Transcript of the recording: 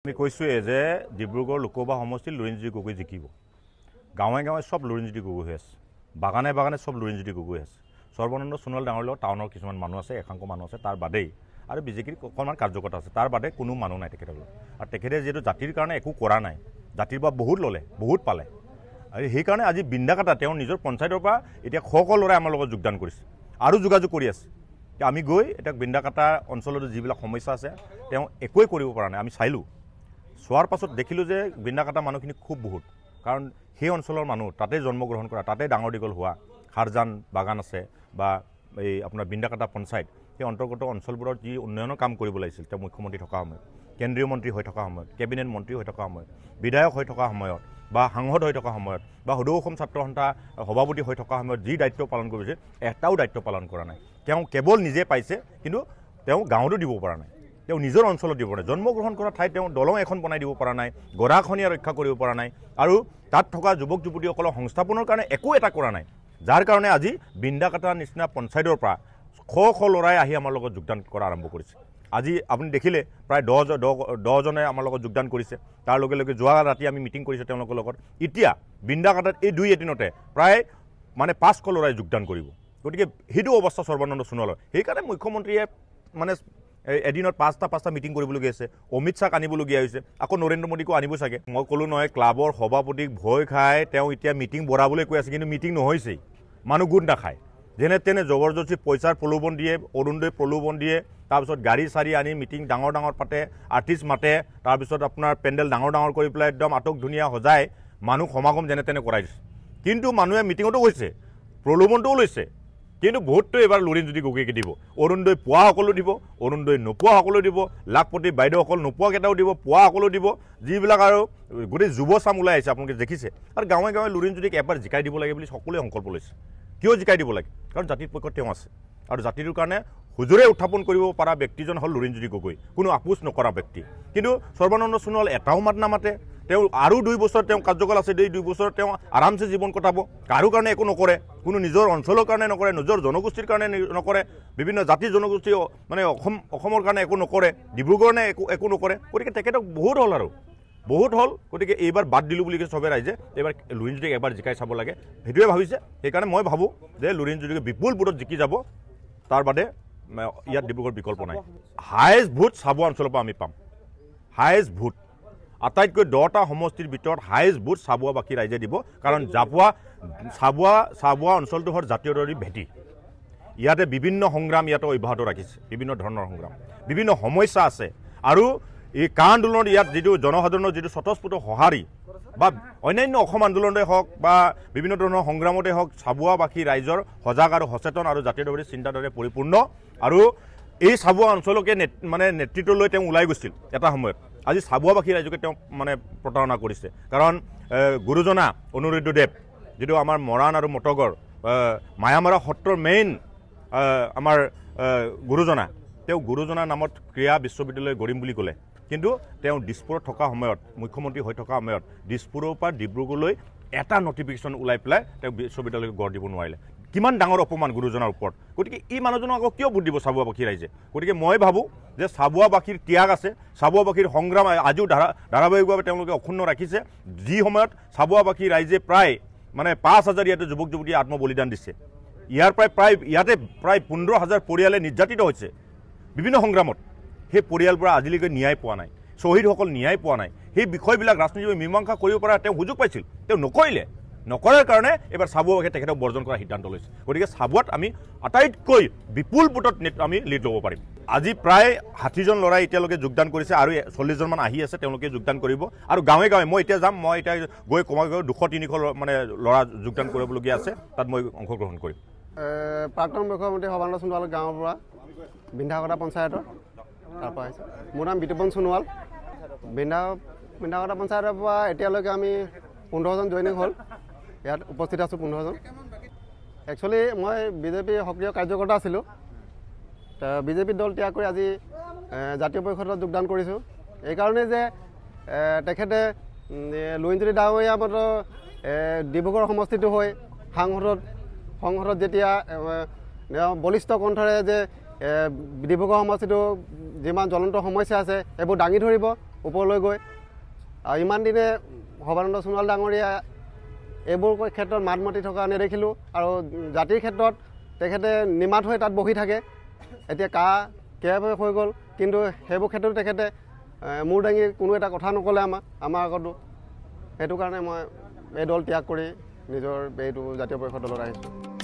আমি কৈছোৱে যে ডিব্ৰুগড় লোকসভা সমষ্টিত লুৰিণজ্যোতি গগৈ জিকিব। গাঁৱে গাঁৱে সব লুৰিণজ্যোতি গগৈ হৈ আছে, বাগানে বাগানে সব লুৰিণজ্যোতি গগৈ আছে। সৰ্বানন্দ সোণোৱাল ডাঙৰ লগত টাউনৰ কিছুমান মানুহ আছে, একাংশ মানুহ আছে, তাৰ বাদেই আৰু বিজেপিৰ অকণমান কাৰ্যকৰ্তা আছে, তাৰ বাদে কোনো মানুহ নাই তেখেতলৈ। আৰু তেখেতে যিহেতু জাতিৰ কাৰণে একো কৰা নাই, জাতিৰ পৰা বহুত ল'লে, বহুত পালে, আৰু সেইকাৰণে আজি বিন্দাকাটা তেওঁ নিজৰ পঞ্চায়তৰ পৰা এতিয়া শ শ ল'ৰাই আমাৰ লগত যোগদান কৰিছে আৰু যোগাযোগ কৰি আছে। আমি গৈ এতিয়া বিন্দাকাটা অঞ্চলত যিবিলাক সমস্যা আছে তেওঁ একোৱে কৰিব পৰা নাই। আমি চাইলোঁ, চোৱাৰ পাছত দেখিলোঁ যে বিন্দাকাটা মানুহখিনি খুব বহুত, কাৰণ সেই অঞ্চলৰ মানুহ তাতে জন্মগ্ৰহণ কৰা, তাতে ডাঙৰ দীঘল হোৱা, খাৰজান বাগান আছে বা এই আপোনাৰ বিন্দাকাটা পঞ্চায়ত, সেই অন্তৰ্গত অঞ্চলবোৰত যি উন্নয়নৰ কাম কৰিব লাগিছিল তেওঁ মুখ্যমন্ত্ৰী থকা সময়ত, কেন্দ্ৰীয় মন্ত্ৰী হৈ থকা সময়ত, কেবিনেট মন্ত্ৰী হৈ থকা সময়ত, বিধায়ক হৈ থকা সময়ত বা সাংসদ হৈ থকা সময়ত বা সদৌ অসম ছাত্ৰ সন্থা সভাপতি হৈ থকা সময়ত যি দায়িত্ব পালন কৰিছে এটাও দায়িত্ব পালন কৰা নাই। তেওঁ কেৱল নিজে পাইছে, কিন্তু তেওঁ গাঁৱতো দিব পৰা নাই, তেওঁ নিজৰ অঞ্চলত দিব পৰা নাই। জন্মগ্ৰহণ কৰা ঠাইত তেওঁ দলং এখন বনাই দিব পৰা নাই, গৰাখহনীয়া ৰক্ষা কৰিব পৰা নাই, আৰু তাত থকা যুৱক যুৱতীসকলৰ সংস্থাপনৰ কাৰণে একো এটা কৰা নাই। যাৰ কাৰণে আজি বিন্দাকাটাৰ নিচিনা পঞ্চায়তৰ পৰা শ শ ল'ৰাই আহি আমাৰ লগত যোগদান কৰা আৰম্ভ কৰিছে। আজি আপুনি দেখিলে প্ৰায় 10জনে আমাৰ লগত যোগদান কৰিছে। তাৰ লগে লগে যোৱা ৰাতি আমি মিটিং কৰিছোঁ তেওঁলোকৰ লগত। এতিয়া বিন্দাকাটাত এই 2 এদিনতে প্ৰায় 500 ল'ৰাই যোগদান কৰিব। গতিকে সেইটো অৱস্থা সৰ্বানন্দ সোণোৱালৰ। সেইকাৰণে মুখ্যমন্ত্ৰীয়ে এদিনত 5টা মিটিং কৰিবলগীয়া আছে, অমিত শ্বাহক আনিবলগীয়া হৈছে, আকৌ নৰেন্দ্ৰ মোদীকো আনিব চাগে। মই ক'লোঁ নহয়, ক্লাবৰ সভাপতিক ভয় খাই তেওঁ এতিয়া মিটিং বঢ়াবলৈ কৈ আছে, কিন্তু মিটিং নহৈছেই, মানুহ গোট নাখায়। যেনে তেনে জবৰদস্তি পইচাৰ প্ৰলোভন দিয়ে, অৰুণোদয় প্ৰলোভন দিয়ে, তাৰপিছত গাড়ী চাৰি আনি মিটিং ডাঙৰ ডাঙৰ পাতে, আৰ্টিষ্ট মাতে, তাৰপিছত আপোনাৰ পেণ্ডেল ডাঙৰ ডাঙৰ কৰি পেলাই একদম আটক ধুনীয়া সজাই মানুহ সমাগম যেনে তেনে কৰাই দিছে। কিন্তু মানুহে মিটিঙতো গৈছে, প্ৰলোভনটোও লৈছে, কিন্তু ভোটটো এবাৰ লুৰিণজ্যোতি গগৈকে দিব। অৰুণোদয় পোৱা সকলো দিব, অৰুণোদয় নোপোৱা সকলো দিব, লাখপতি বাইদেউসকল নোপোৱাকেইটাও দিব, পোৱা সকলো দিব। যিবিলাক আৰু গোটেই যুৱ চাম ওলাই আহিছে আপোনালোকে দেখিছে। আৰু গাঁৱে গাঁৱে লুৰিণজ্যোতিক এবাৰ জিকাই দিব লাগে বুলি সকলোৱে সংকল্প লৈছে। কিয় জিকাই দিব লাগে? কাৰণ জাতিৰ পক্ষত তেওঁ আছে, আৰু জাতিটোৰ কাৰণে হুজুৰে উত্থাপন কৰিব পৰা ব্যক্তিজন হ'ল লুৰিণজ্যোতি গগৈ, কোনো আপোচ নকৰা ব্যক্তি। কিন্তু সৰ্বানন্দ সোণোৱাল এটাও মাত নামাতে। তেওঁ আৰু 2 বছৰ তেওঁ কাৰ্যকাল আছে, 2 বছৰ তেওঁ আৰামছে জীৱন কটাব, কাৰো কাৰণে একো নকৰে, কোনো নিজৰ অঞ্চলৰ কাৰণে নকৰে, নিজৰ জনগোষ্ঠীৰ কাৰণে নকৰে, বিভিন্ন জাতি জনগোষ্ঠী অসমৰ কাৰণে একো নকৰে, ডিব্ৰুগড়ৰ কাৰণে একো নকৰে। গতিকে তেখেতক বহুত হ'ল আৰু বহুত হ'ল। গতিকে এইবাৰ বাদ দিলোঁ বুলি কৈছে চবে ৰাইজে, এইবাৰ লুৰিণজ্যোতিক এবাৰ জিকাই চাব লাগে, সেইটোৱে ভাবিছে। সেইকাৰণে মই ভাবোঁ যে লুৰিণজ্যোতিকে বিপুল ভোটত জিকি যাব, তাৰ বাদে ইয়াত ডিব্ৰুগড় বিকল্প নাই। হায়েষ্ট ভোট চাবুৱা অঞ্চলৰ পৰা আমি পাম, হায়েষ্ট ভোট আটাইতকৈ 10টা সমষ্টিৰ ভিতৰত হায়েষ্ট ভোট চাবুৱাবাসী ৰাইজে দিব। কাৰণ চাবুৱা অঞ্চলটো হ'ল জাতীয়তাবাদী ভেটি। ইয়াতে বিভিন্ন সংগ্ৰাম ইয়াতে অব্যাহত ৰাখিছে, বিভিন্ন ধৰণৰ সংগ্ৰাম, বিভিন্ন সমস্যা আছে। আৰু এই কা আন্দোলনত ইয়াত যিটো জনসাধাৰণৰ যিটো স্বতঃস্ফূৰ্ত সঁহাৰি বা অন্যান্য অসম আন্দোলনতে হওক বা বিভিন্ন ধৰণৰ সংগ্ৰামতে হওক, চাবুৱাবাসী ৰাইজৰ সজাগ আৰু সচেতন আৰু জাতীয়তাবাদী চিন্তাধাৰাৰে পৰিপূৰ্ণ। আৰু এই চাবুৱা অঞ্চলকে নেতৃত্ব লৈ তেওঁ ওলাই গৈছিল এটা সময়ত। আজি চাবুৱাবাসী ৰাইজকে তেওঁ প্ৰতাৰণা কৰিছে। কাৰণ গুৰুজনা অনুৰুদ্ধদেৱ, যিটো আমাৰ মৰাণ আৰু মটগৰ মায়ামাৰা সত্ৰৰ মেইন আমাৰ গুৰুজনা, তেওঁ গুৰুজনাৰ নামত ক্ৰীড়া বিশ্ববিদ্যালয় গঢ়িম বুলি ক'লে। কিন্তু তেওঁ দিছপুৰত থকা সময়ত, মুখ্যমন্ত্ৰী হৈ থকা সময়ত দিছপুৰৰ পৰা ডিব্ৰুগড়লৈ এটা নটিফিকেশ্যন ওলাই পেলাই তেওঁ বিশ্ববিদ্যালয়ক গঢ় দিব নোৱাৰিলে। কিমান ডাঙৰ অপমান গুৰুজনাৰ ওপৰত। গতিকে এই মানুহজনক আকৌ কিয় ভোট দিব চাবুৱাবাসী ৰাইজে? গতিকে মই ভাবোঁ যে চাবুৱাবাসীৰ ত্যাগ আছে, চাবুৱাবাসীৰ সংগ্ৰাম আজিও ধাৰাবাহিকভাৱে তেওঁলোকে অক্ষুণ্ণ ৰাখিছে। যি সময়ত চাবুৱাবাসী ৰাইজে প্ৰায় 5,000 ইয়াতে যুৱক যুৱতীয়ে আত্মবলিদান দিছে, ইয়াতে প্ৰায় 15,000 পৰিয়ালে নিৰ্যাতিত হৈছে বিভিন্ন সংগ্ৰামত। সেই পৰিয়ালবোৰ আজিলৈকে ন্যায় পোৱা নাই, শ্বহীদসকল ন্যায় পোৱা নাই। সেই বিষয়বিলাক ৰাজনীতিভাৱে মীমাংসা কৰিব পৰা তেওঁ সুযোগ পাইছিল, তেওঁ নকৰিলে। নকৰাৰ কাৰণে এইবাৰ চাবুৱাবাসীয়ে তেখেতক বৰ্জন কৰাৰ সিদ্ধান্ত লৈছে। গতিকে চাবুৱাত আমি আটাইতকৈ বিপুল ভোটত আমি লিড ল'ব পাৰিম। আজি প্ৰায় 60জন ল'ৰাই এতিয়ালৈকে যোগদান কৰিছে, আৰু 40জনমান আহি আছে, তেওঁলোকে যোগদান কৰিব। আৰু গাঁৱে গাঁৱে মই এতিয়া যাম, মই এতিয়া গৈ কমাই 200-300 ল'ৰা যোগদান কৰিবলগীয়া আছে, তাত মই অংশগ্ৰহণ কৰিম। প্ৰাক্তন মুখ্যমন্ত্ৰী সৰ্বানন্দ সোণোৱাল গাঁৱৰ পৰা, বিন্দাকাটা পঞ্চায়তৰ, তাৰপৰা আহিছে। মোৰ নাম বিতুপন সোণোৱাল। বিন্দাকাটা পঞ্চায়তৰ পৰা এতিয়ালৈকে আমি 15জন জইনিং হ'ল, ইয়াত উপস্থিত আছোঁ 15জন। একচুৱেলি মই বিজেপি সক্ৰিয় কাৰ্যকৰ্তা আছিলোঁ, বিজেপি দল ত্যাগ কৰি আজি জাতীয় পৰিষদত যোগদান কৰিছোঁ। এইকাৰণে যে তেখেতে লুৰিণজ্যোতি ডাঙৰীয়া মতে ডিব্ৰুগড় সমষ্টিটো হৈ সংসদত যেতিয়া বলিষ্ঠ কণ্ঠৰে যে ডিব্ৰুগড় সমষ্টিটো যিমান জ্বলন্ত সমস্যা আছে এইবোৰ দাঙি ধৰিব ওপৰলৈ গৈ আৰু ইমান দিনে সৰ্বানন্দ সোণোৱাল ডাঙৰীয়া এইবোৰ ক্ষেত্ৰত মাত মাতি থকা নেদেখিলোঁ আৰু জাতিৰ ক্ষেত্ৰত তেখেতে নিমাত হৈ তাত বহি থাকে। এতিয়া কেইবাবে হৈ গ'ল, কিন্তু সেইবোৰ ক্ষেত্ৰতো তেখেতে মূৰ দাঙি কোনো এটা কথা নক'লে আমাৰ আগতো। সেইটো কাৰণে মই এই দল ত্যাগ কৰি নিজৰ এইটো জাতীয় পৰিষদ দলত আহিছোঁ।